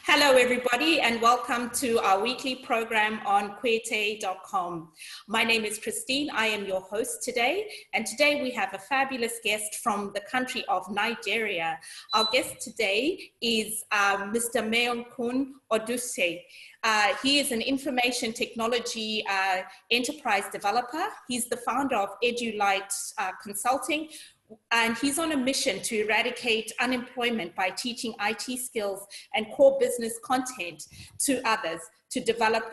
Hello, everybody, and welcome to our weekly program on Kweitai.com. My name is Christine. I am your host today, and today we have a fabulous guest from the country of Nigeria. Our guest today is Mr. Maykoun Odusote. He is an information technology enterprise developer. He's the founder of EduLite Consulting, and he's on a mission to eradicate unemployment by teaching IT skills and core business content to others to develop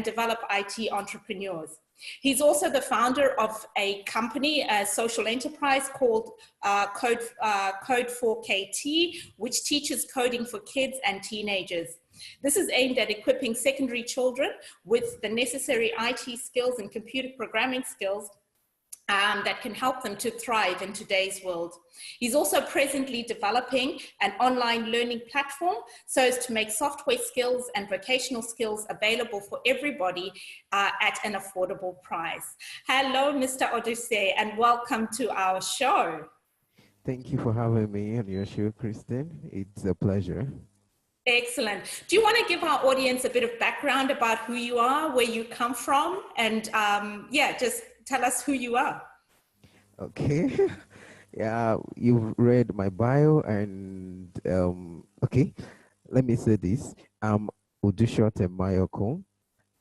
develop IT entrepreneurs. He's also the founder of a company, a social enterprise called Code for KT, which teaches coding for kids and teenagers. This is aimed at equipping secondary children with the necessary IT skills and computer programming skills that can help them to thrive in today's world. He's also presently developing an online learning platform so as to make software skills and vocational skills available for everybody at an affordable price. Hello, Mr. Odusote, and welcome to our show. Thank you for having me on your show, Kristen. It's a pleasure. Excellent. Do you want to give our audience a bit of background about who you are, where you come from, and just tell us who you are. Okay. Yeah, you've read my bio and okay, let me say this. I'm Odusote Maykoun,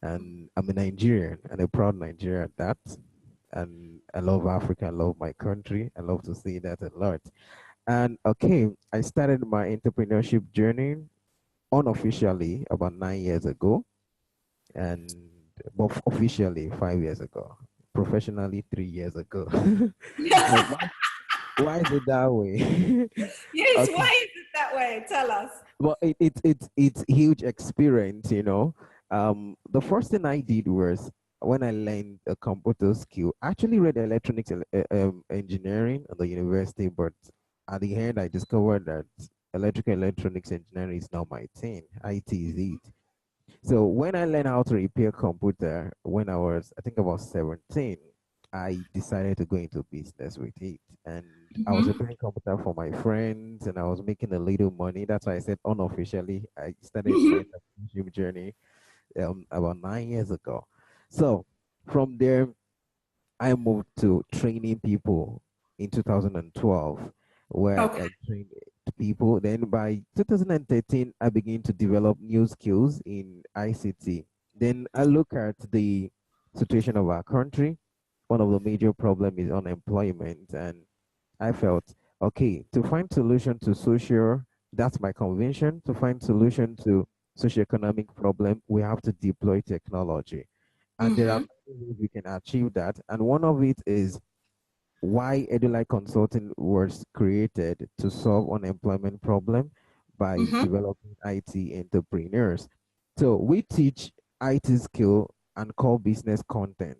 and I'm a Nigerian and a proud Nigerian at that. And I love Africa, I love my country. I love to see that a lot. And okay, I started my entrepreneurship journey unofficially about 9 years ago, and but officially 5 years ago. Professionally 3 years ago. why is it that way? Yes, Okay. why is it that way? Tell us. Well, it's huge experience, you know. The first thing I did was when I learned a computer skill. I actually read electronics engineering at the university, but at the end I discovered that electrical electronics engineering is not my thing. IT is it. So when I learned how to repair computer when I was, I think about 17, I decided to go into business with it. And I was repairing computer for my friends and I was making a little money. That's why I said unofficially, I started my entrepreneurship journey about 9 years ago. So from there, I moved to training people in 2012, where I trained people. Then by 2013, I began to develop new skills in ICT. Then I look at the situation of our country. One of the major problems is unemployment, and I felt, okay, to find solution to social, that's my conviction, to find solution to socioeconomic problem, we have to deploy technology. And there are many ways we can achieve that. And one of it is why EduLite Consulting was created to solve unemployment problem by developing IT entrepreneurs. So we teach IT skill and core business content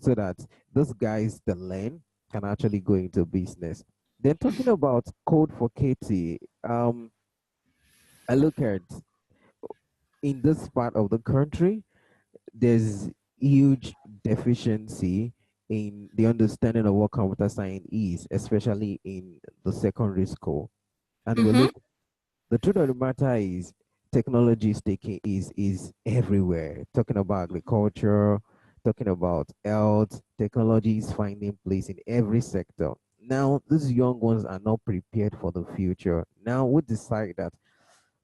so that those guys that learn can actually go into business. Then talking about code for KT, I look at in this part of the country, there's huge deficiency in the understanding of what computer science is, especially in the secondary school. And we look, the truth of the matter is technology is everywhere. Talking about agriculture, talking about health, technology is finding place in every sector. Now, these young ones are not prepared for the future. Now we decide that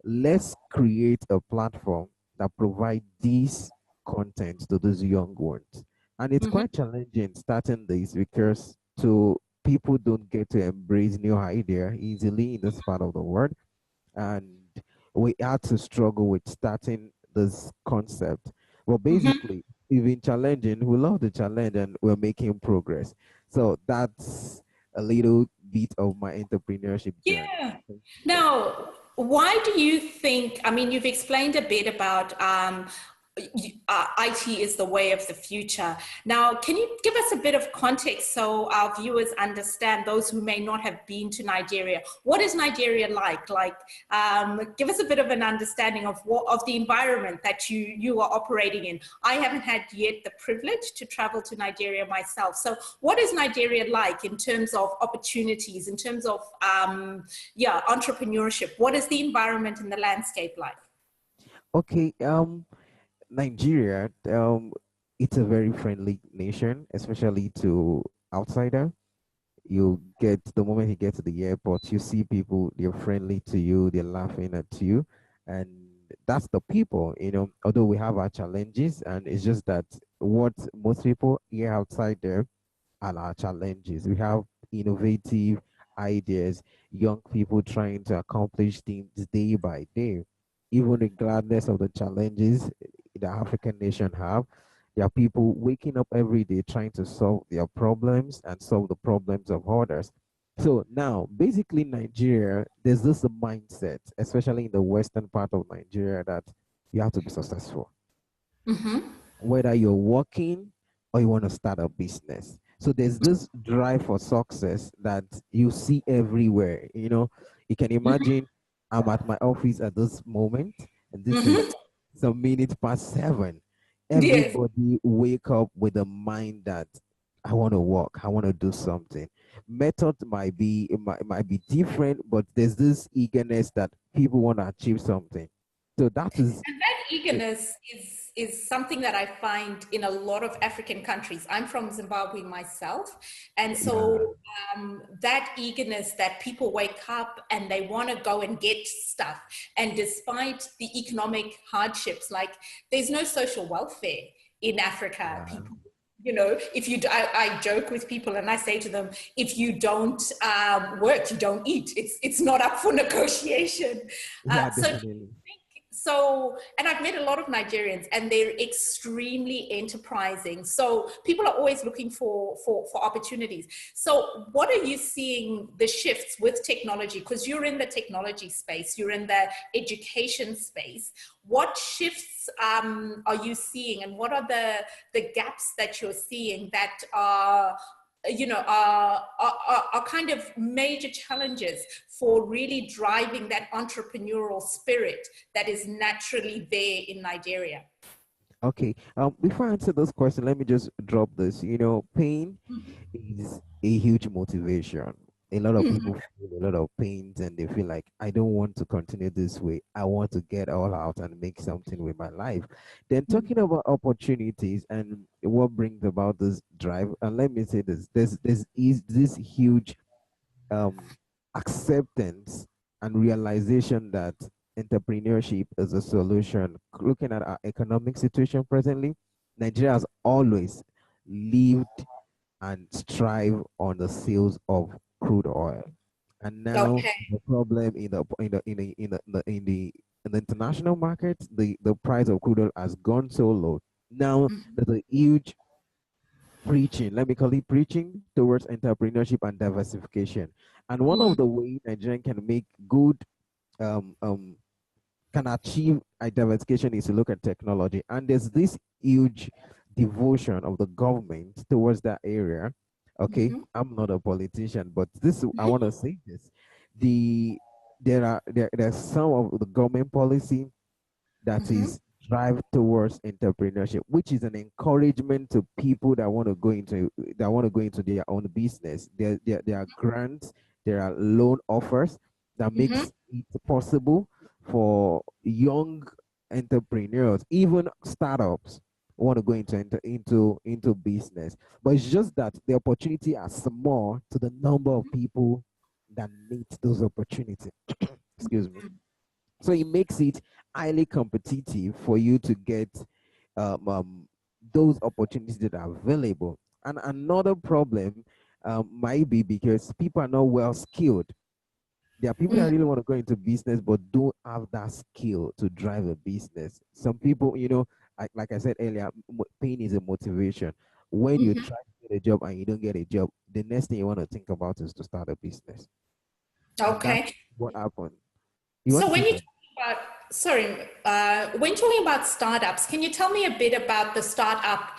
let's create a platform that provides these content to those young ones. And it's quite challenging starting this because people don't get to embrace new idea easily in this part of the world. And we had to struggle with starting this concept. Well, basically, even challenging, we love the challenge and we're making progress. So that's a little bit of my entrepreneurship journey. Yeah. Now, why do you think, I mean, you've explained a bit about IT is the way of the future. Now, can you give us a bit of context so our viewers understand, those who may not have been to Nigeria? What is Nigeria like? Give us a bit of an understanding of the environment that you are operating in. I haven't had yet the privilege to travel to Nigeria myself. So what is Nigeria like in terms of opportunities, in terms of entrepreneurship? What is the environment and the landscape like? Okay, Nigeria, it's a very friendly nation, especially to outsider. You get the moment you get to the airport, you see people, they're friendly to you, they're laughing at you, and that's the people, although we have our challenges, and it's just that what most people here outside there are our challenges. We have innovative ideas, young people trying to accomplish things day by day, even regardless of the challenges the African nation have. There are people waking up every day trying to solve their problems and solve the problems of others. So now, basically, Nigeria, there's this mindset, especially in the western part of Nigeria, that you have to be successful. Mm-hmm. Whether you're working or you want to start a business. So there's this drive for success that you see everywhere. You can imagine I'm at my office at this moment, and this is Mm-hmm. some minutes past 7. Yes. Everybody wake up with a mind that I want to work, I want to do something. Method might be different, but there's this eagerness that people want to achieve something. So that is And that eagerness is something that I find in a lot of African countries. I'm from Zimbabwe myself, and yeah, so that eagerness that people wake up and they want to go and get stuff, and despite the economic hardships, like there's no social welfare in Africa. yeah, People, if you, I joke with people and I say to them, if you don't work, you don't eat. It's not up for negotiation. yeah, So definitely. so, and I've met a lot of Nigerians and they're extremely enterprising. So people are always looking for opportunities. So what are you seeing the shifts with technology? Because you're in the technology space, you're in the education space. What shifts are you seeing, and what are the gaps that you're seeing that are are kind of major challenges for really driving that entrepreneurial spirit that is naturally there in Nigeria? Okay. Before I answer this question, let me just drop this. Pain is a huge motivation. A lot of Mhm. people feel a lot of pains and they feel like, I don't want to continue this way. I want to get all out and make something with my life. Then talking about opportunities and what brings about this drive, and let me say this, is this huge um, acceptance and realization that entrepreneurship is a solution. Looking at our economic situation presently, Nigeria has always lived and strive on the sales of crude oil, and now Okay. the problem in the international market, the price of crude oil has gone so low. Now there's a huge preaching, let me call it preaching towards entrepreneurship and diversification. And one of Mm. the ways Nigerian can make good, um, um, can achieve a diversification is to look at technology. And there's this huge devotion of the government towards that area. Okay, Mhm. I'm not a politician, but this I want to say this: the there's some of the government policy that Mhm. is drive towards entrepreneurship, which is an encouragement to people that want to go into their own business. There are grants, there are loan offers that Mhm. makes it possible for young entrepreneurs, even startups, want to go into business. But it's just that the opportunity are small to the number of people that need those opportunities. Excuse me. So it makes it highly competitive for you to get um, um, those opportunities that are available. And another problem might be because people are not well skilled. There are people that Mm. really want to go into business but don't have that skill to drive a business. Some people, like I said earlier, pain is a motivation. When you Mhm. try to get a job and you don't get a job, the next thing you want to think about is to start a business. And that's Okay. what happened. You want So to when say you something? talk about sorry, when talking about startups, can you tell me a bit about the startup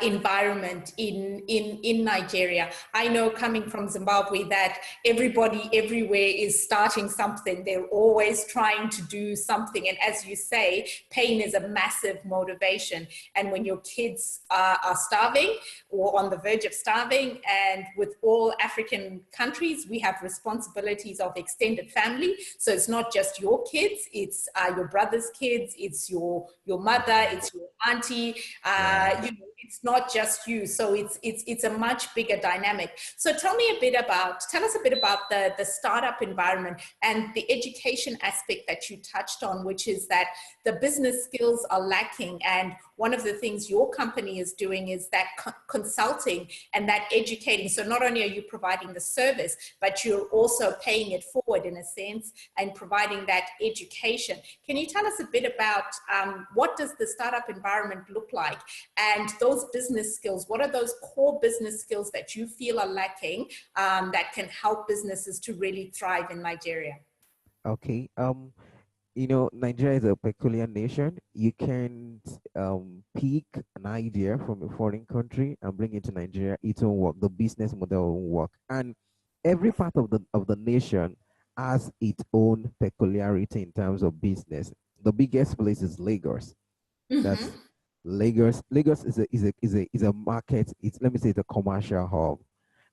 environment in Nigeria? I know coming from Zimbabwe that everybody everywhere is starting something. They're always trying to do something. And as you say, pain is a massive motivation. And when your kids are starving or on the verge of starving, and with all African countries, we have responsibilities of extended family. So it's not just your kids, it's your brother's kids, it's your mother, it's your auntie, Yeah. you know, it's not just you. So it's a much bigger dynamic. So tell us a bit about the startup environment and the education aspect that you touched on, which is that the business skills are lacking. And one of the things your company is doing is that consulting and that educating. So not only are you providing the service, but you're also paying it forward in a sense and providing that education. Can you tell us a bit about what does the startup environment look like, and those business skills? What are those core business skills that you feel are lacking that can help businesses to really thrive in Nigeria? Okay. Nigeria is a peculiar nation. You can't pick an idea from a foreign country and bring it to Nigeria. It won't work. The business model won't work. And every part of the nation has its own peculiarity in terms of business. The biggest place is Lagos. That's Mm-hmm. Lagos. Lagos is a market. It's, let me say, it's a commercial hub.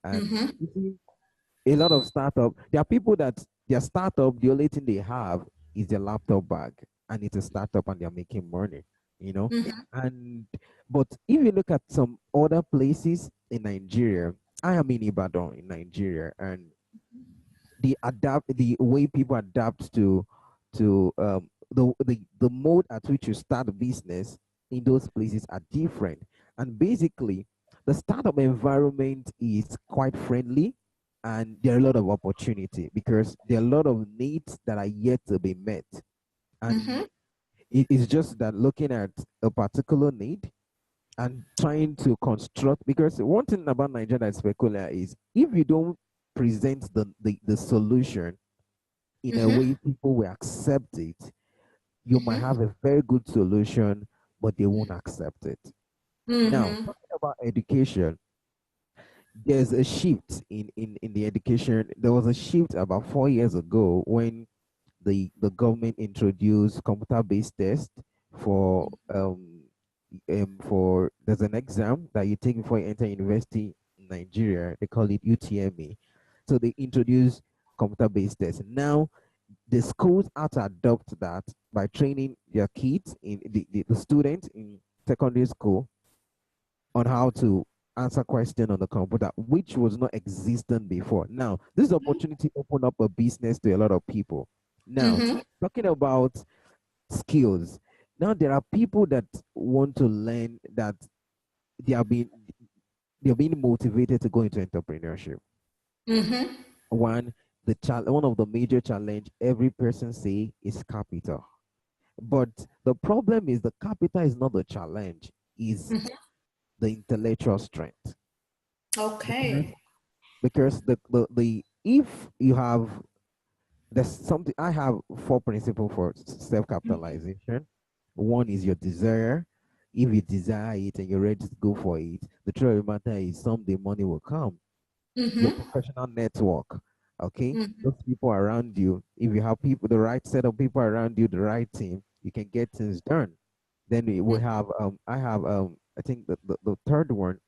And Mm-hmm. you see, a lot of startup, there are people that their startup, the only thing they have is their laptop bag, and it's a startup and they're making money, you know. Mm-hmm. And but if you look at some other places in Nigeria, I am in Ibadan in Nigeria, and the way people adapt to the mode at which you start a business in those places are different. And basically the startup environment is quite friendly, and there are a lot of opportunity because there are a lot of needs that are yet to be met. And Mm-hmm. it is just that looking at a particular need and trying to construct, because one thing about Nigeria that's peculiar is if you don't present the solution in a Mm-hmm. way people will accept it, you might Mm-hmm. have a very good solution, but they won't accept it. Now, Mm-hmm. talking about education, there's a shift in the education. There was a shift about 4 years ago when the government introduced computer-based tests for there's an exam that you take before you enter university in Nigeria. They call it UTME. So they introduced computer-based tests. Now the schools have to adopt that by training their kids in the students in secondary school on how to answer question on the computer, which was not existent before. Now, this opportunity opened up a business to a lot of people. Now, Mm-hmm. talking about skills, now there are people that want to learn that they are being they're being motivated to go into entrepreneurship. Mm-hmm. One, one of the major challenge every person say is capital. But the problem is the capital is not the challenge, is Mm-hmm. the intellectual strength. Because Okay. the if you have, there's something, I have four principles for self-capitalization. One is your desire. If you desire it and you're ready to go for it, the truth of the matter is someday money will come. Your Mm-hmm. professional network, okay? Mm-hmm. Those people around you, if you have people, the right set of people around you, the right team, you can get things done. Then we will have I have I think the third one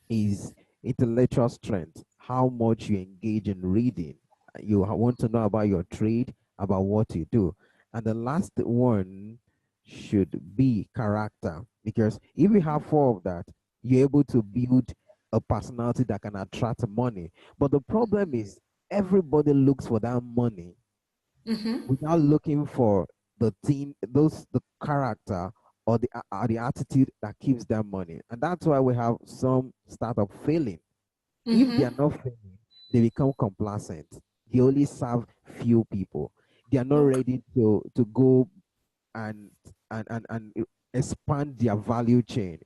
is intellectual strength. How much you engage in reading. You want to know about your trade, about what you do. And the last one should be character. Because if you have four of that, you're able to build a personality that can attract money. But the problem is everybody looks for that money Mm-hmm. without looking for the character or the attitude that keeps them money. And that's why we have some startup failing. If they are Mm-hmm. not failing, they become complacent. They only serve few people. They are not Okay. ready to go and and expand their value chain.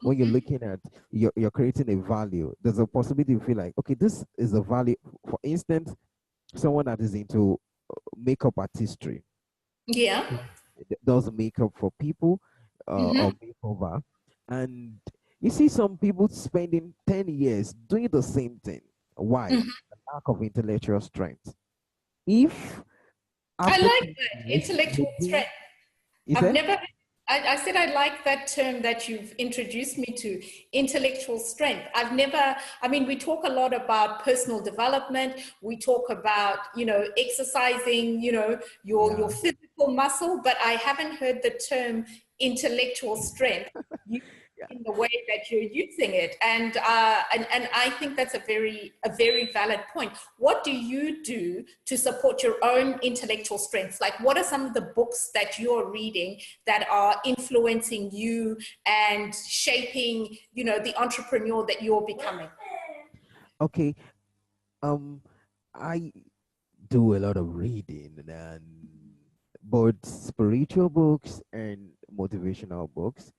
When you're looking at you're creating a value, there's a possibility to feel like, okay, this is a value. For instance, someone that is into makeup artistry, Yeah. does makeup for people Mm-hmm. or makeover. And you see some people spending 10 years doing the same thing. Why? Mm-hmm. Lack of intellectual strength. If I after like 10 that years you intellectual do, strength. is I've it? never, I said I like that term that you've introduced me to, intellectual strength. I've never, I mean, we talk a lot about personal development. We talk about, exercising, your Yeah. physical muscle, but I haven't heard the term intellectual strength Yeah. in the way that you're using it, and I think that's a very valid point. What do you do to support your own intellectual strengths? Like, what are some of the books that you're reading that are influencing you and shaping, the entrepreneur that you're becoming? Okay. Um, I do a lot of reading and both spiritual books and motivational books.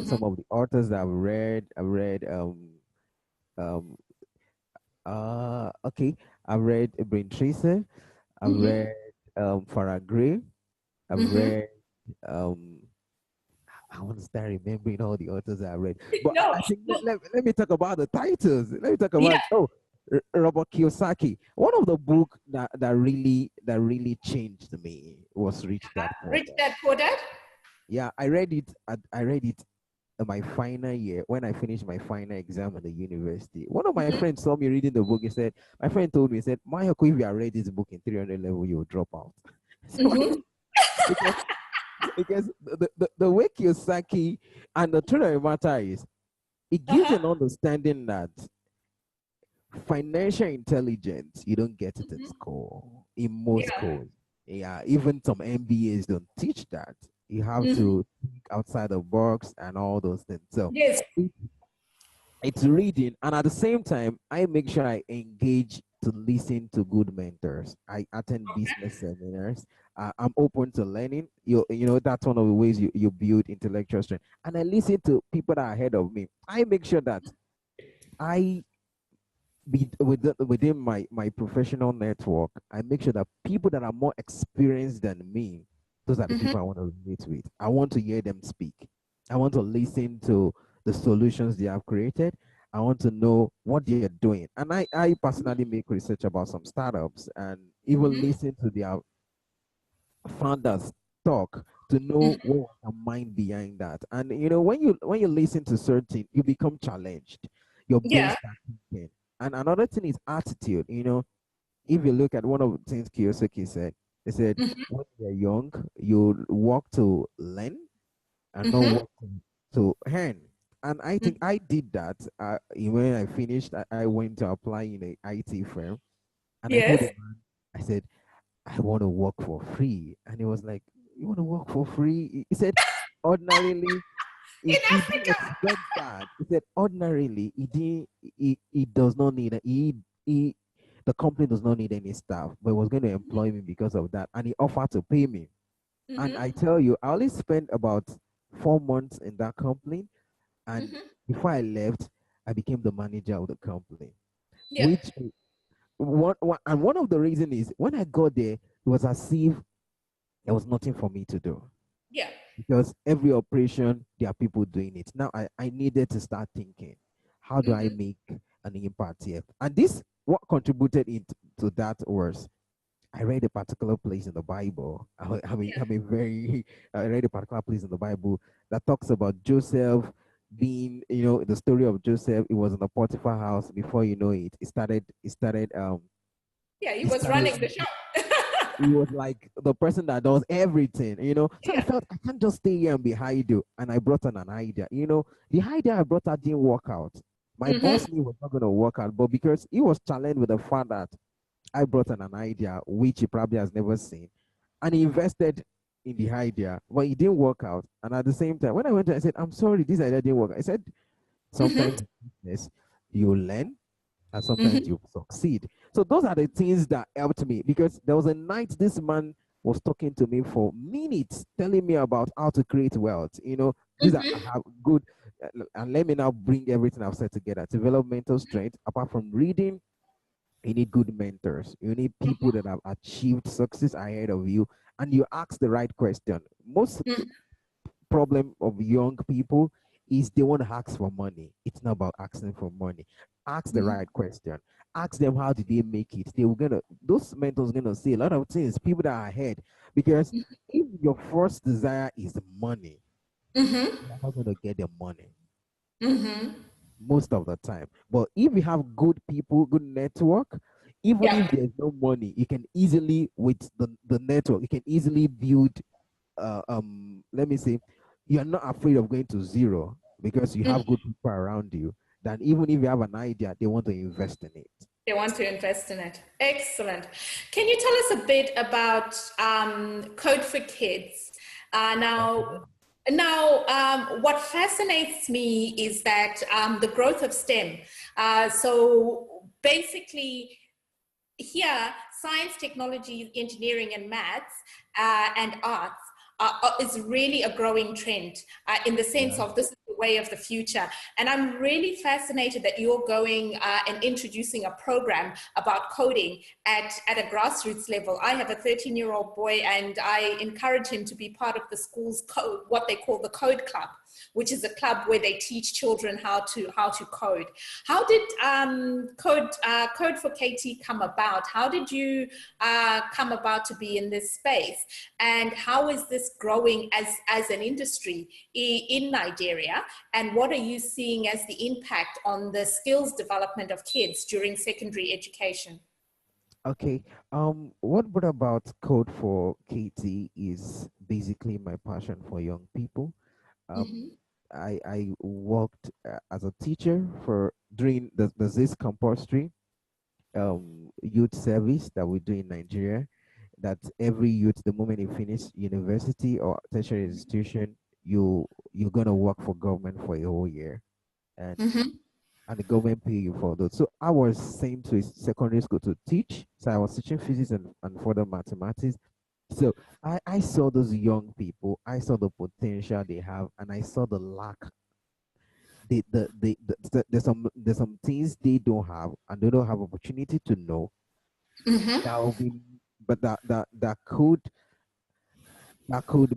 Some Mm-hmm. of the authors that I've read um okay, I've read Brain Tracer, I've Mm-hmm. read Farah Gray, I've Mm-hmm. read um I want to start remembering all the authors I read. But No, I think no. let me talk about the titles. Let me talk Yeah. about Robert Kiyosaki. One of the book that really changed me was Rich Dad Poor Rich Dad. Dad Poor Dad. Yeah, I read it. I read it in my final year when I finished my final exam at the university. One of my Mm-hmm. friends saw me reading the book. He said, my friend told me, he said, Mayako, if you have read this book in 300 level, you will drop out. So Mm-hmm. because the way Kiyosaki and the truth of the matter is, it gives Uh-huh. an understanding that financial intelligence, you don't get it in Mm-hmm. school, in most Yeah. schools. Yeah, even some MBAs don't teach that. You have Mm-hmm. to think outside the box and all those things. So Yes. it, it's reading, and at the same time, I make sure I engage to listen to good mentors. I attend business seminars. I'm open to learning. That's one of the ways you build intellectual strength. And I listen to people that are ahead of me. I make sure that I within my professional network, I make sure that people that are more experienced than me, those are the Mm-hmm. people I want to relate with. I want to hear them speak. I want to listen to the solutions they have created. I want to know what they're doing. And I personally make research about some startups and even Mm-hmm. listen to their founders talk to know what was the mind behind that. And when you listen to certain, you become challenged. Your brain Yeah. starts thinking. And another thing is attitude. If you look at one of the things Kiyosaki said, he said, Mm-hmm. when you're young, you walk to learn and not Mm-hmm. walk to earn. And I think I did that. When I finished, I went to apply in a IT firm, and I told the Yes. man, I said, I want to work for free. And he was like, you want to work for free? He said, ordinarily, In he didn't Africa. expect that. He said, ordinarily, he does not need, the company does not need any staff, but was going to employ me because of that. And he offered to pay me. And I Mm-hmm. tell you, I only spent about 4 months in that company. And Mm-hmm. before I left, I became the manager of the company, Yeah. which one of the reasons is when I got there, it was as if there was nothing for me to do Yeah. because every operation there are people doing it. Now I needed to start thinking, how do I Mm-hmm. make an impact here? And this what contributed to that was I read a particular place in the Bible. I read a particular place in the Bible that talks about Joseph being, the story of Joseph. It was in the Potiphar house. Before you know it, Yeah. He he was started running the show. he was like the person that does everything. So I Yeah. felt I can't just stay here and be idle. And I brought on an idea. The idea I brought out didn't work out. My Mm-hmm. boss knew it was not going to work out, but because he was challenged with the fact that I brought on an idea which he probably has never seen, and he invested in the idea, but it didn't work out. And at the same time, when I went to, I said, "I'm sorry, this idea didn't work." I said, Mm-hmm. "Sometimes in business, you learn, and sometimes Mm-hmm. you succeed." So those are the things that helped me because there was a night this man was talking to me for minutes, telling me about how to create wealth. These are I Mm-hmm. have good, and let me now bring everything I've said together. Developmental strength, apart from reading, you need good mentors. You need people that have achieved success ahead of you, and you ask the right question. Most Mhm. problem of young people is they want to ask for money. It's not about asking for money. Ask the Mhm. right question. Ask them how did they make it. They were gonna those mentors gonna say a lot of things. People that are ahead, because if your first desire is money, Mhm. you're not gonna get the money Mhm. most of the time. But if you have good people, good network, even Yeah. if there's no money, you can easily with the network, you can easily build let me say, you're not afraid of going to zero because you have Mhm. good people around you. That even if you have an idea, they want to invest in it. They want to invest in it. Excellent. Can you tell us a bit about Code for Kids? Now, what fascinates me is that the growth of STEM. So basically, here, science, technology, engineering, and maths and arts is really a growing trend in the sense Yeah. of this is the way of the future. And I'm really fascinated that you're going and introducing a program about coding at a grassroots level. I have a 13-year-old boy, and I encourage him to be part of the school's code, what they call the Code Club, which is a club where they teach children how to code. How did Code for KT come about? How did you come about to be in this space? And how is this growing as an industry in Nigeria? And what are you seeing as the impact on the skills development of kids during secondary education? Okay. What brought about Code for KT is basically my passion for young people. Um, Mm-hmm. I worked as a teacher for during there's this compulsory youth service that we do in Nigeria. That every youth, the moment you finish university or tertiary institution, you're gonna work for government for a whole year, and Mm-hmm. the government pay you for those. So I was sent to a secondary school to teach. So I was teaching physics and further mathematics. So I saw those young people, I saw the potential they have, and I saw the lack. There's some things they don't have, and they don't have opportunity to know that will be, but that could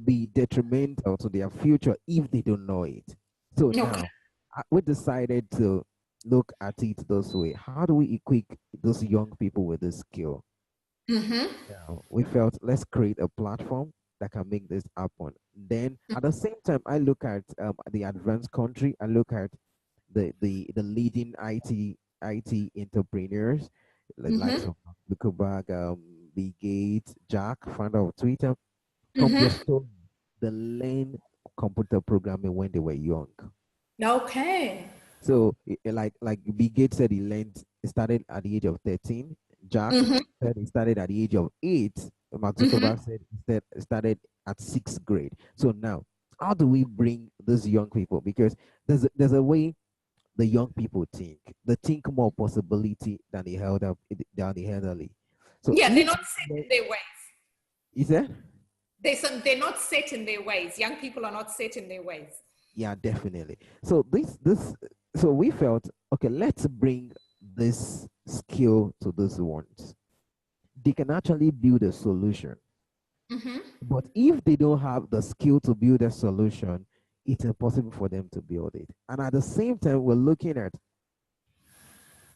be detrimental to their future if they don't know it. So Okay. now we decided to look at it this way. How do we equip those young people with this skill? Mm-hmm. Now we felt let's create a platform that can make this happen. Then at the same time, I look at the advanced country. I look at the leading IT entrepreneurs, like Mm-hmm. likes of Zuckerberg, Bill Gates, Jack, founder of Twitter. Mm-hmm. Compostone, they learn computer programming when they were young. Okay. So, like Bill Gates said, he started at the age of 13. Jack Mm-hmm. said he started at the age of 8. Mark Mm-hmm. Zuckerberg said he started at 6th grade. So now, how do we bring those young people? Because there's a way the young people think. They think more possibility than the elderly. So Yeah, they're if not set in their ways. is that They're not set in their ways. Young people are not set in their ways. Yeah, definitely. So so we felt, okay, let's bring this skill to those ones. They can actually build a solution. Mm-hmm. But if they don't have the skill to build a solution, it's impossible for them to build it. And at the same time, we're looking at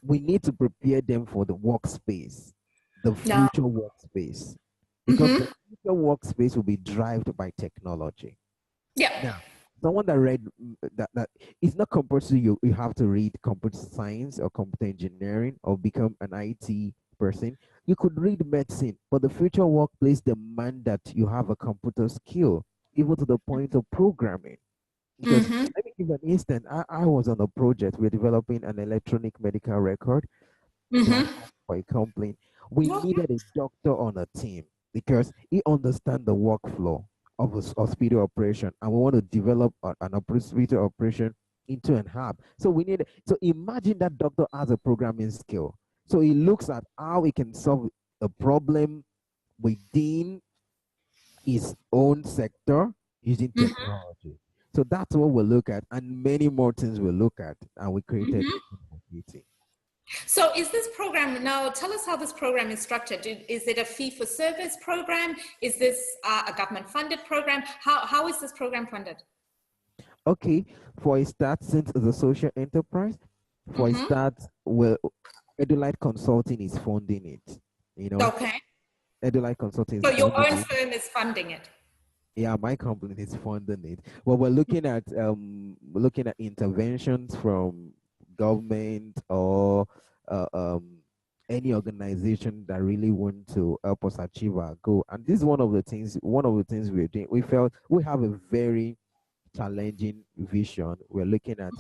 we need to prepare them for the workspace, the No. future workspace, because the Mm-hmm. future workspace will be driven by technology. Yeah. Now, someone that read that it's not compulsory. You have to read computer science or computer engineering or become an IT person. You could read medicine, but the future workplace demand that you have a computer skill, even to the point of programming. Because Mm-hmm. let me give an instance. I was on a project. We're developing an electronic medical record Mm-hmm. platform for a complaint. We Oh, needed a doctor on a team because he understands the workflow of a hospital operation, and we want to develop an hospital operation into an app. So we need. So imagine that doctor has a programming skill. So he looks at how he can solve a problem within his own sector using mm-hmm. technology. So that's what we'll look at, and many more things we'll look at, and we created Mm-hmm. Meeting. So is this program, now tell us how this program is structured. Is it a fee-for-service program? Is this a government-funded program? How is this program funded? Okay, for a start, since it's a social enterprise, for a start, well, Edulite Consulting is funding it. You know, Okay. Edulite Consulting is So your funding own it. firm is funding it? Yeah, my company is funding it. Well, we're looking at interventions from government or uh, um any organization that really want to help us achieve our goal. And this is one of the things we're doing. We felt we have a very challenging vision. We're looking at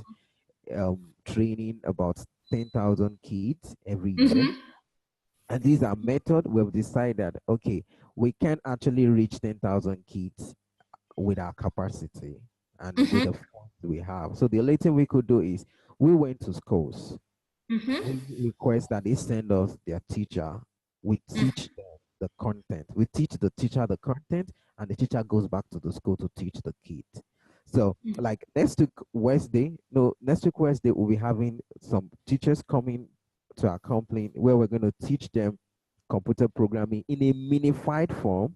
training about 10,000 kids every year. And these are method we've decided, okay, we can actually reach 10,000 kids with our capacity and with the funds we have. So the only thing we could do is we went to schools. We request that they send us their teacher. We teach them the content. We teach the teacher the content, and the teacher goes back to the school to teach the kids. So, like next week Wednesday, we'll be having some teachers coming to our company where we're going to teach them computer programming in a minified form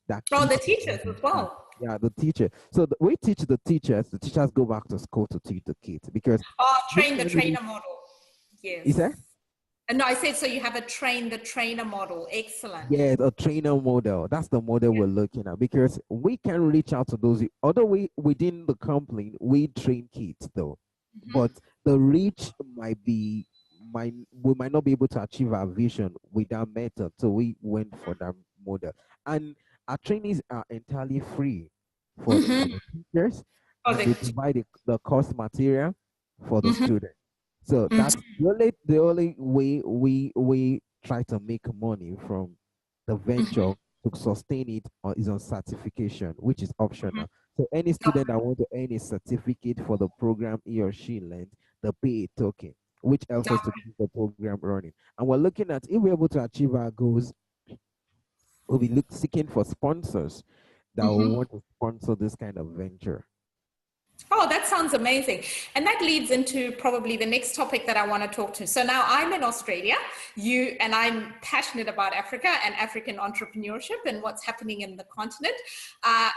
that Oh, the kids can teachers as understand. well. Yeah, the teacher. So we teach the teachers go back to school to teach the kids because Oh, we train the can really, trainer model. is Yes. that? And no, I said, so you have a train the trainer model. Excellent. Yeah, a trainer model. That's the model we're looking at because we can reach out to those. Although we within the company we train kids though, but the reach we might not be able to achieve our vision with that method. So we went for that model, and our trainees are entirely free for the teachers, Oh, and they provide the course material for the student. So that's the only way we try to make money from the venture to sustain it is on certification, which is optional. So any student that want to earn a certificate for the program he or she learned, they pay a token, which helps us to keep the program running. And we're looking at if we're able to achieve our goals, we'll be seeking for sponsors that will want to sponsor this kind of venture. Oh, that sounds amazing. And that leads into probably the next topic that I want to talk to. So now I'm in Australia, and I'm passionate about Africa and African entrepreneurship and what's happening in the continent.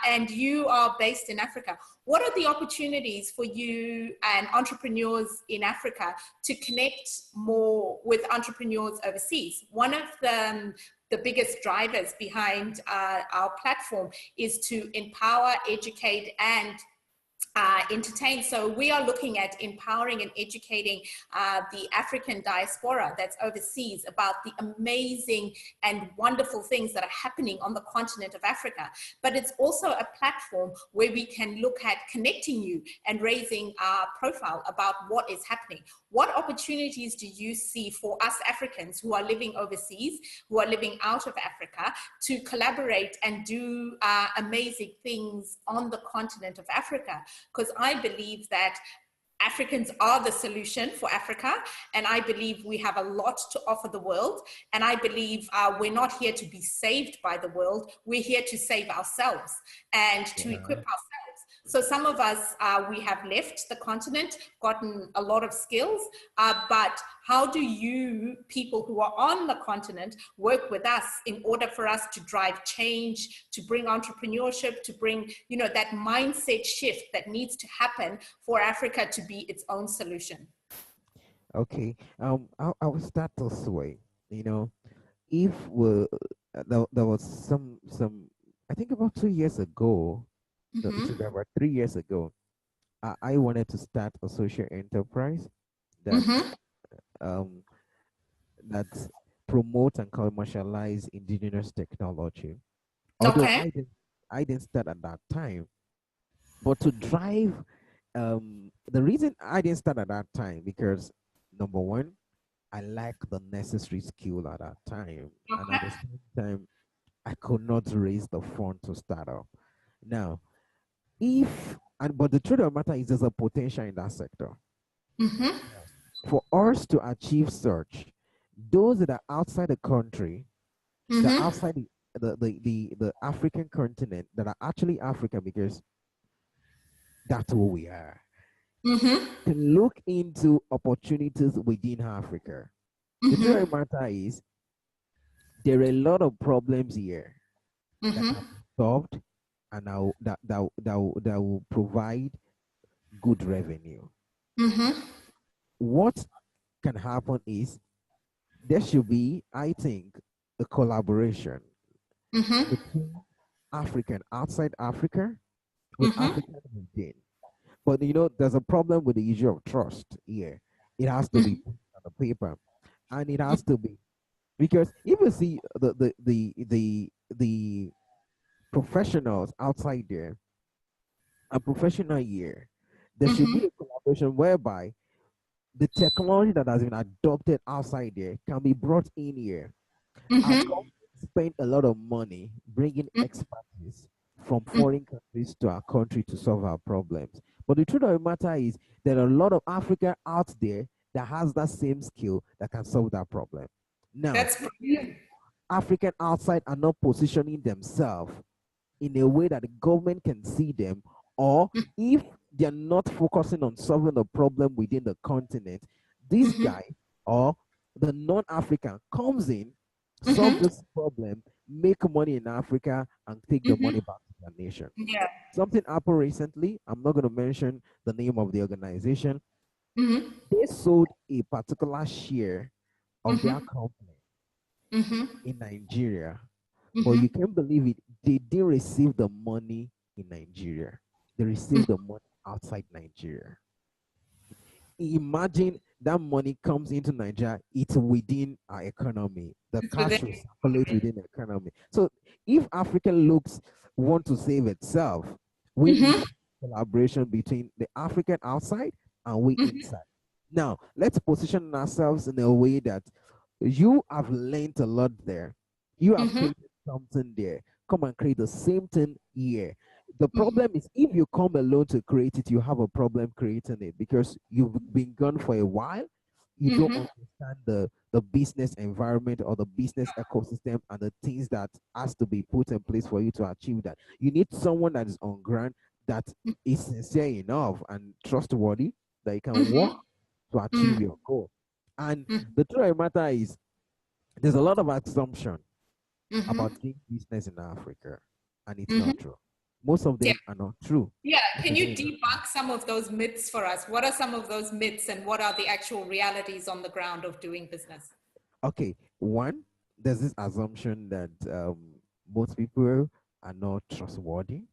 And you are based in Africa. What are the opportunities for you and entrepreneurs in Africa to connect more with entrepreneurs overseas? One of the biggest drivers behind our platform is to empower, educate, and entertain. So we are looking at empowering and educating the African diaspora that's overseas about the amazing and wonderful things that are happening on the continent of Africa. But it's also a platform where we can look at connecting you and raising our profile about what is happening. What opportunities do you see for us Africans who are living overseas, who are living out of Africa, to collaborate and do amazing things on the continent of Africa? Because I believe that Africans are the solution for Africa, and I believe we have a lot to offer the world, and I believe we're not here to be saved by the world, we're here to save ourselves and to equip ourselves. So some of us, we have left the continent, gotten a lot of skills, but how do you, people who are on the continent, work with us in order for us to drive change, to bring entrepreneurship, to bring, that mindset shift that needs to happen for Africa to be its own solution? Okay. I will start this way. You know, if we there was some I think about 2 years ago. No, it should be about 3 years ago. I wanted to start a social enterprise that um that promote and commercialize indigenous technology. Although Okay. I didn't start at that time, but to drive the reason I didn't start at that time because number one, I lack the necessary skill at that time, and at Okay. the same time, I could not raise the fund to start up. Now, but the truth of the matter is there's a potential in that sector. For us to achieve such, those that are outside the country, that are outside the African continent, that are actually African because that's who we are, can look into opportunities within Africa. The truth of the matter is there are a lot of problems here that can be solved and that will provide good revenue. What can happen is there should be, I think, a collaboration between African outside Africa with African within. But there's a problem with the issue of trust here. It has to be put on the paper, and it has to be because if you see the professionals outside there, a professional here, there should be a collaboration whereby the technology that has been adopted outside there can be brought in here. Our government spend a lot of money bringing expertise from foreign countries to our country to solve our problems. But the truth of the matter is there are a lot of Africa out there that has that same skill that can solve that problem. Now, that's brilliant. African outside are not positioning themselves in a way that the government can see them, or if they're not focusing on solving the problem within the continent, this guy or the non-African comes in, solve this problem, make money in Africa, and take the money back to their nation. Yeah. Something happened recently. I'm not going to mention the name of the organization. They sold a particular share of their company in Nigeria. But you can't believe it. They didn't receive the money in Nigeria. They received the money outside Nigeria. Imagine that money comes into Nigeria, it's within our economy. The cash will circulate within the economy. So if Africa want to save itself, we need collaboration between the African outside and we inside. Now, let's position ourselves in a way that you have learned a lot there. You have created something there. Come and create the same thing here. The problem is if you come alone to create it, you have a problem creating it because you've been gone for a while. You don't understand the business environment or the business ecosystem and the things that has to be put in place for you to achieve that. You need someone that is on ground, that is sincere enough and trustworthy, that you can work to achieve your goal. And the truth of the matter is there's a lot of assumption about doing business in Africa, and it's not true. Most of them are not true. Yeah, can you debunk some of those myths for us? What are some of those myths and what are the actual realities on the ground of doing business? Okay, one, there's this assumption that most people are not trustworthy.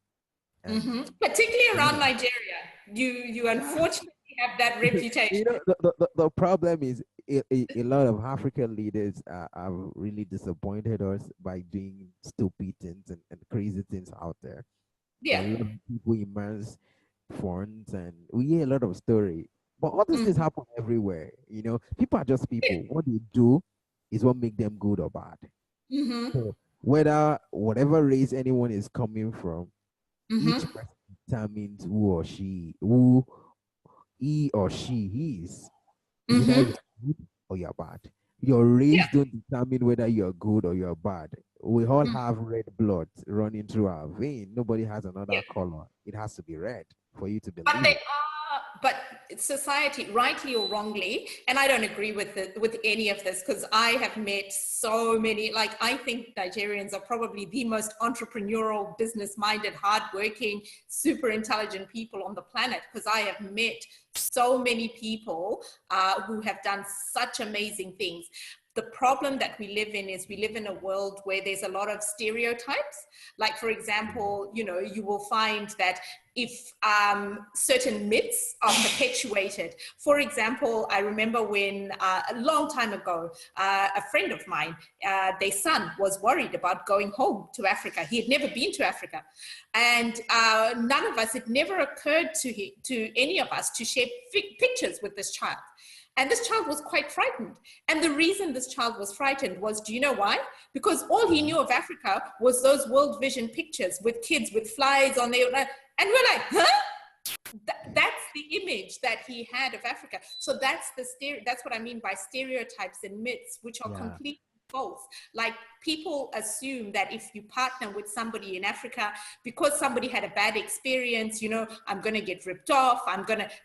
Particularly around Nigeria. You unfortunately have that reputation. The problem is a lot of African leaders have really disappointed us by doing stupid things and crazy things out there. Yeah. A lot of people immerse funds, and we hear a lot of story. But all these things happen everywhere. People are just people. What they do is what make them good or bad. So whatever race anyone is coming from, each person determines who he or she is. Whether you're good or you're bad. Your race don't determine whether you're good or you're bad. We all have red blood running through our vein. Nobody has another color. It has to be red for you to believe. But society, rightly or wrongly, and I don't agree with any of this because I have met so many, I think Nigerians are probably the most entrepreneurial, business-minded, hardworking, super intelligent people on the planet because I have met so many people who have done such amazing things. The problem that we live in is we live in a world where there's a lot of stereotypes. Like, for example, you will find that if certain myths are perpetuated. For example, I remember when a long time ago, a friend of mine, their son was worried about going home to Africa. He had never been to Africa. And none of us, it never occurred to any of us to share pictures with this child. And this child was quite frightened. And the reason this child was frightened was, do you know why? Because all he knew of Africa was those World Vision pictures with kids with flies on their, and we're like, huh? That's the image that he had of Africa. So that's what I mean by stereotypes and myths, which are completely false. Like, people assume that if you partner with somebody in Africa, because somebody had a bad experience, you know, I'm going to get ripped off,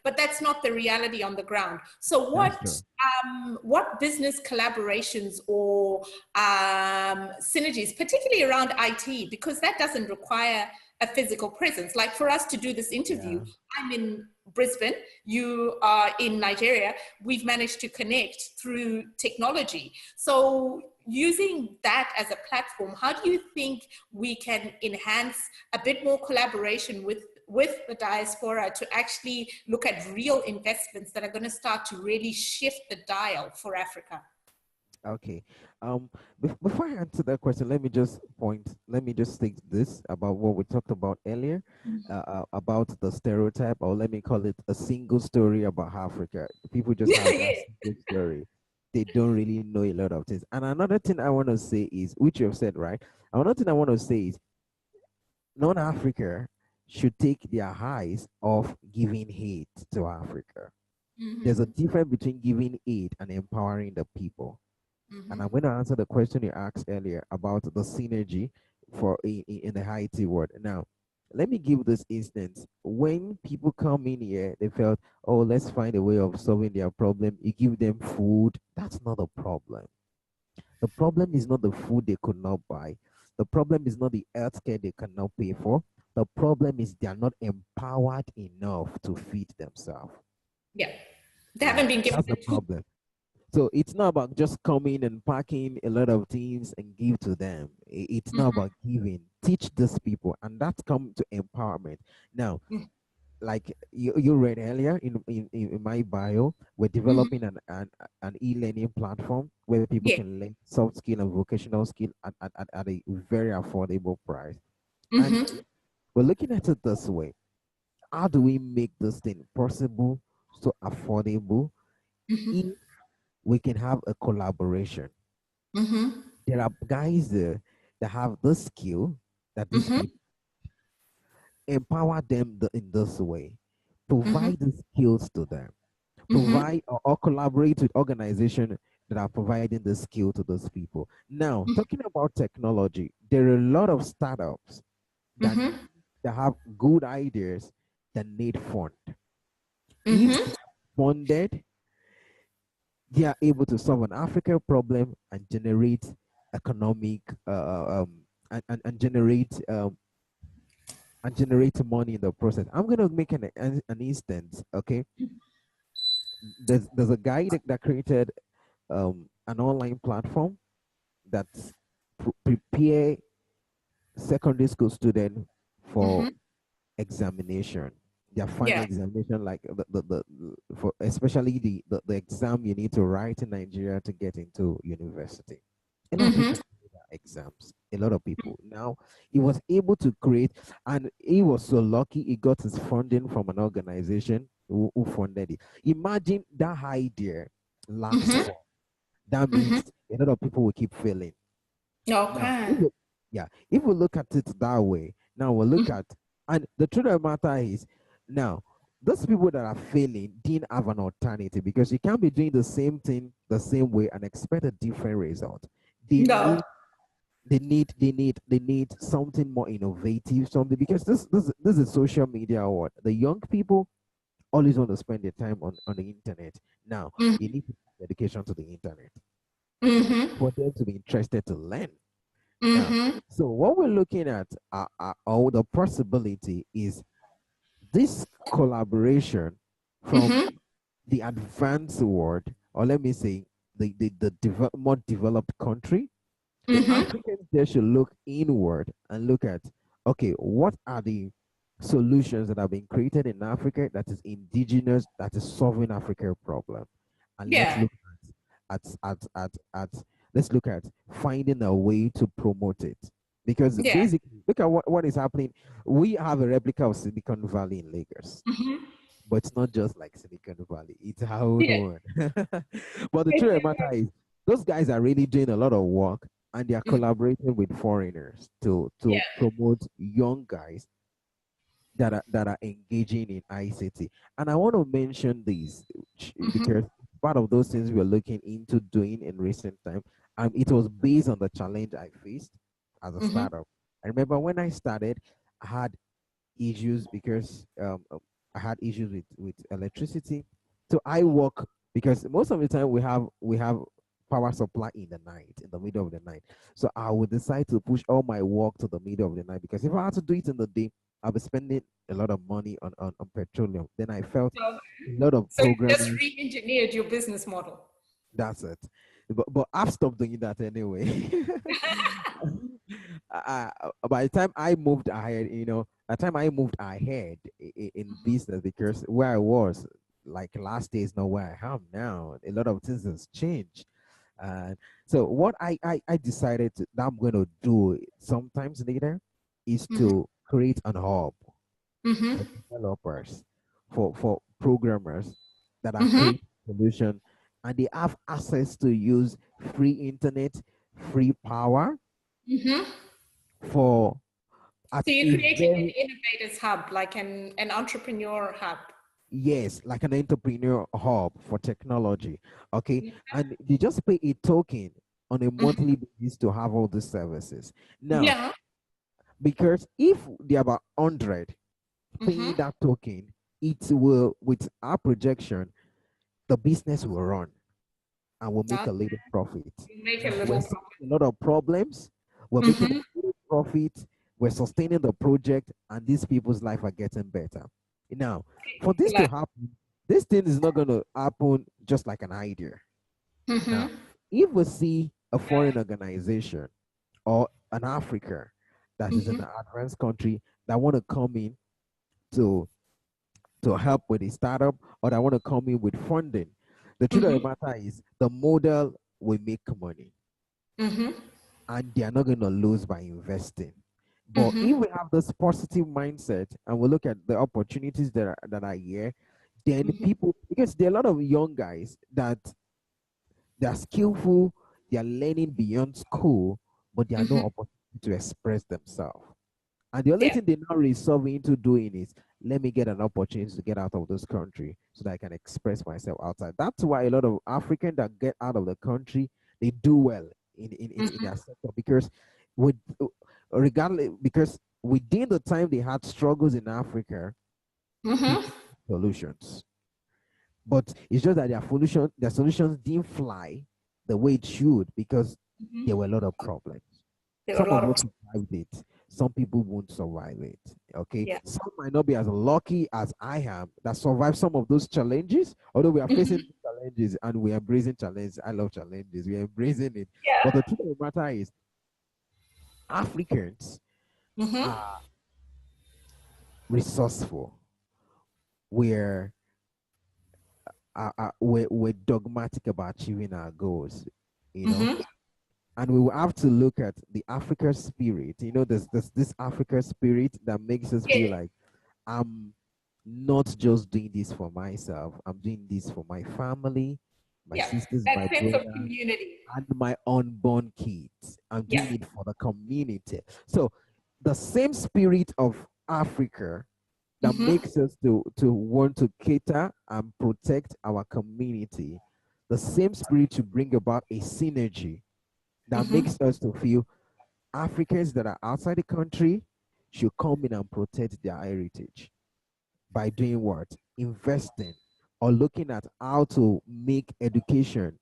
but that's not the reality on the ground. So what business collaborations or synergies, particularly around IT, because that doesn't require a physical presence. Like, for us to do this interview, Yeah. I'm in Brisbane, you are in Nigeria. We've managed to connect through technology. So using that as a platform, how do you think we can enhance a bit more collaboration with the diaspora to actually look at real investments that are going to start to really shift the dial for Africa? Okay. Before I answer that question, let me just say this about what we talked about earlier, about the stereotype, or let me call it a single story about Africa. People just have that single story. They don't really know a lot of things. And another thing I want to say is, which you have said, right? Another thing I want to say is, non-Africa should take their eyes off giving hate to Africa. There's a difference between giving aid and empowering the people. And I'm going to answer the question you asked earlier about the synergy for in the IT world. Now, let me give this instance. When people come in here, they felt, oh, let's find a way of solving their problem. You give them food. That's not a problem. The problem is not the food they could not buy. The problem is not the healthcare they cannot pay for. The problem is they are not empowered enough to feed themselves. Yeah. They haven't been given That's the problem. So it's not about just coming and packing a lot of things and give to them. It's not about giving. Teach these people, and that's come to empowerment. Now, like you read earlier in my bio, we're developing an e-learning platform where people can learn soft skill and vocational skill at a very affordable price. And we're looking at it this way. How do we make this thing possible, so affordable, if we can have a collaboration? There are guys there that have the skill that these people, empower them in this way, provide the skills to them, provide or collaborate with organizations that are providing the skill to those people. Now, talking about technology, there are a lot of startups that, that have good ideas that need fund. If they are funded, they are able to solve an African problem and generate economic and generate money in the process. I'm gonna make an instance. Okay, there's a guy that created an online platform that prepare secondary school students for examination, their final examination, like the for especially the exam you need to write in Nigeria to get into university. A lot of people do that exams. A lot of people. Now he was able to create, and he was so lucky he got his funding from an organization who funded it. Imagine that idea last fall. That means a lot of people will keep failing. Now, if we look at it that way, now we'll look at, and the truth of the matter is, now, those people that are failing didn't have an alternative, because you can't be doing the same thing the same way and expect a different result. They need something more innovative, something, because this is social media. What the young people always want to spend their time on the internet. Now, you need dedication to the internet for them to be interested to learn. Now, so what we're looking at, or the possibility is this collaboration from the advanced world, or let me say more developed country. The Africans there should look inward and look at, okay, what are the solutions that have been created in Africa that is indigenous, that is solving Africa's problem, and let's look at let's look at finding a way to promote it. Because basically, look at what is happening. We have a replica of Silicon Valley in Lagos, but it's not just like Silicon Valley. It's our own one. But the truth of the matter is, those guys are really doing a lot of work, and they are collaborating with foreigners to promote young guys that are engaging in ICT. And I want to mention these because part of those things we're looking into doing in recent time. And it was based on the challenge I faced as a startup. I remember when I started, I had issues because I had issues with electricity. So I work because most of the time we have power supply in the night, in the middle of the night. So I would decide to push all my work to the middle of the night because if I had to do it in the day, I'll be spending a lot of money on petroleum. Then I felt So, a lot of so you just programming. re-engineered your business model. That's it. But I've stopped doing that anyway. By the time I moved ahead, by the time I moved ahead in business, because where I was like last year is not where I am now. A lot of things has changed. And so what I decided that I'm going to do sometimes later is to create an hub for developers, for programmers that are creating solution, and they have access to use free internet, free power for at So you're a creating an very, innovators hub, like an entrepreneur hub. yes, like an entrepreneur hub for technology. Okay. Yeah. And they just pay a token on a monthly basis to have all the services. Now, Yeah. because if they are about 100 paying that token, it will, with our projection, the business will run and will make That a little profit. you make a Now, we're little solving a lot of problems, we're making a profit. little profit, we're sustaining the project, and these people's life are getting better. Now, for this to happen, this thing is not going to happen just like an idea. Now, if we see a foreign organization or an Africa that is in an advanced country that want to come in to help with a startup or that want to come in with funding, the truth of the matter is the model will make money and they are not going to lose by investing. But if we have this positive mindset and we look at the opportunities that are here, then people, because there are a lot of young guys that they're skillful, they are learning beyond school, but they are no opportunity to express themselves. And the only Yeah. thing they now resolve into doing is, let me get an opportunity to get out of this country so that I can express myself outside. That's why a lot of Africans that get out of the country, they do well in their sector because with regardless, because within the time they had struggles in Africa, people solutions. But it's just that their solutions didn't fly the way it should because there were a lot of problems. There were a Some lot of of us survived it. Some people won't survive it. Okay. yeah. Some might not be as lucky as I am that survived some of those challenges. Although we are facing challenges and we are embracing challenges. I love challenges. We are embracing it. But Yeah. the truth of the matter is Africans are resourceful. We're we're dogmatic about achieving our goals, you know. And we will have to look at the Africa spirit. There's this Africa spirit that makes us feel Yeah. like I'm not just doing this for myself. I'm doing this for my family, my Yeah. sisters, That my sense of brother, community. and my unborn kids. I'm Yeah. doing it for the community. So the same spirit of Africa that makes us to want to cater and protect our community, the same spirit to bring about a synergy that makes us to feel Africans that are outside the country should come in and protect their heritage by doing what? Investing or looking at how to make education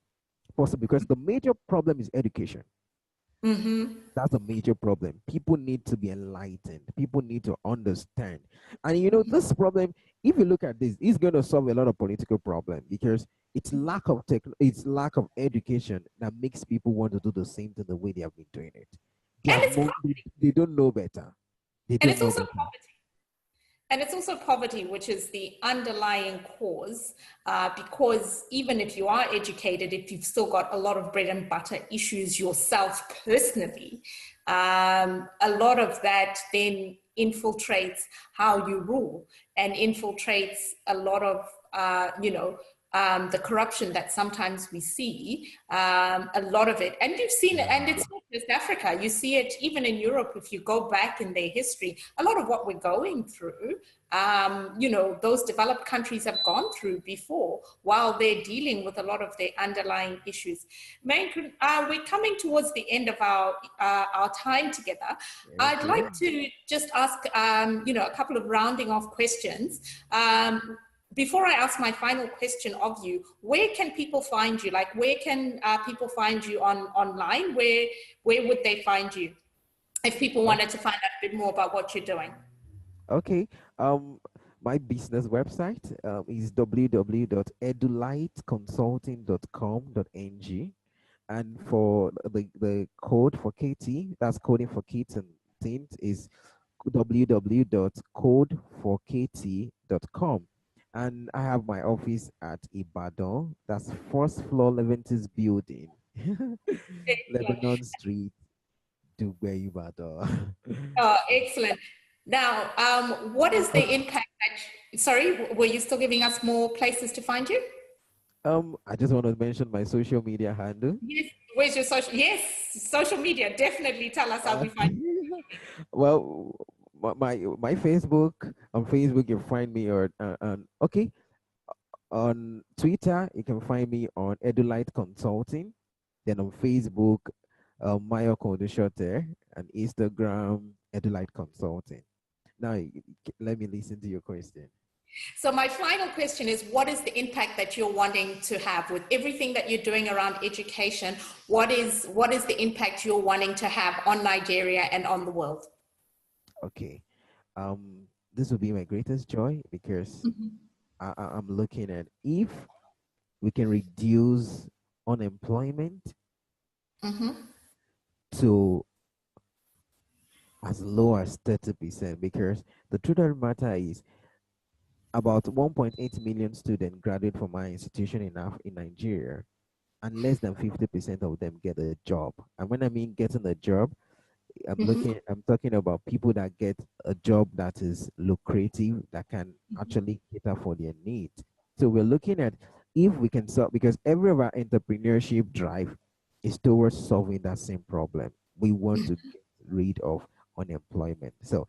possible because the major problem is education. That's a major problem. People need to be enlightened. People need to understand. And this problem, if you look at this, is going to solve a lot of political problems because it's lack of education that makes people want to do the same thing the way they have been doing it. They And have it's no, they don't know better. They and don't it's know also better. poverty. And it's also poverty, which is the underlying cause, because even if you are educated, if you've still got a lot of bread and butter issues yourself personally, a lot of that then infiltrates how you rule and infiltrates a lot of, the corruption that sometimes we see, a lot of it, and you've seen it, and it's not just Africa, you see it even in Europe. If you go back in their history, a lot of what we're going through, you know, those developed countries have gone through before while they're dealing with a lot of their underlying issues. Maykoun, we're coming towards the end of our time together. Okay. I'd like to just ask, you know, a couple of rounding off questions. Before I ask my final question of you, where can people find you? Like, where can people find you online? Where would they find you if people wanted to find out a bit more about what you're doing? Okay. My business website is www.edulightconsulting.com.ng, and for the code for KT, that's coding for kids and teens, is www.codeforkt.com. And I have my office at Ibadan. That's first floor Leventis building, Lebanon Street, Dubai, Ibadan. Excellent. Now, what is the impact that, sorry, were you still giving us more places to find you? I just want to mention my social media handle. Yes. Where's your social? Yes, social media. Definitely tell us how we find you. Well, my Facebook, on Facebook you find me, or okay, on Twitter you can find me on Edulight Consulting. Then on Facebook, Maykoun Odusote, and Instagram Edulight Consulting. Now let me listen to your question. So my final question is, what is the impact that you're wanting to have with everything that you're doing around education? What is the impact you're wanting to have on Nigeria and on the world? Okay. This will be my greatest joy, because I'm looking at, if we can reduce unemployment to as low as 30%, because the truth of the matter is, about 1.8 million students graduate from our institution in Nigeria, and less than 50% of them get a job. And when I mean getting a job, I'm talking about people that get a job that is lucrative, that can actually cater for their needs. So we're looking at, if we can solve, because every of our entrepreneurship drive is towards solving that same problem. We want to get rid of unemployment. So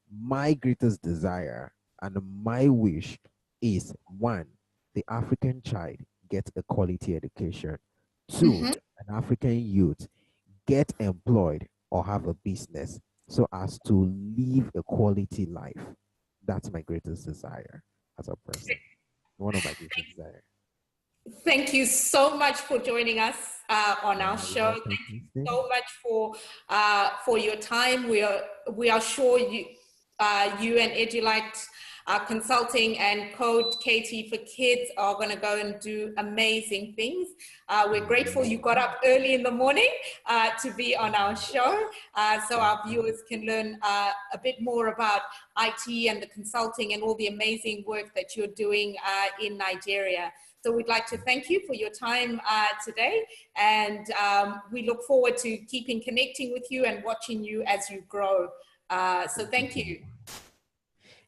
my greatest desire and my wish is, one, the African child gets a quality education. Two, an African youth get employed or have a business so as to live a quality life. That's my greatest desire as a person. One of my greatest desires. Thank you so much for joining us on our show. Thank you so much for your time. We are sure you and Edulite Consulting and Code KT for Kids are going to go and do amazing things. We're grateful you got up early in the morning to be on our show, so our viewers can learn a bit more about IT and the consulting and all the amazing work that you're doing in Nigeria. So we'd like to thank you for your time today, and we look forward to keeping connecting with you and watching you as you grow. So thank you.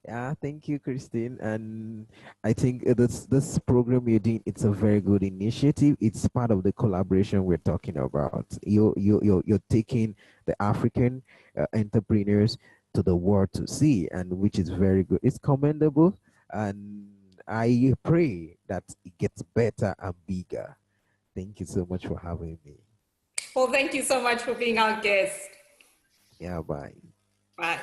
Yeah, thank you, Christine. And I think this program you're doing, it's a very good initiative. It's part of the collaboration we're talking about. You're taking the African entrepreneurs to the world to see, and which is very good. It's commendable, and I pray that it gets better and bigger. Thank you so much for having me. Well, thank you so much for being our guest. Yeah, bye. Bye.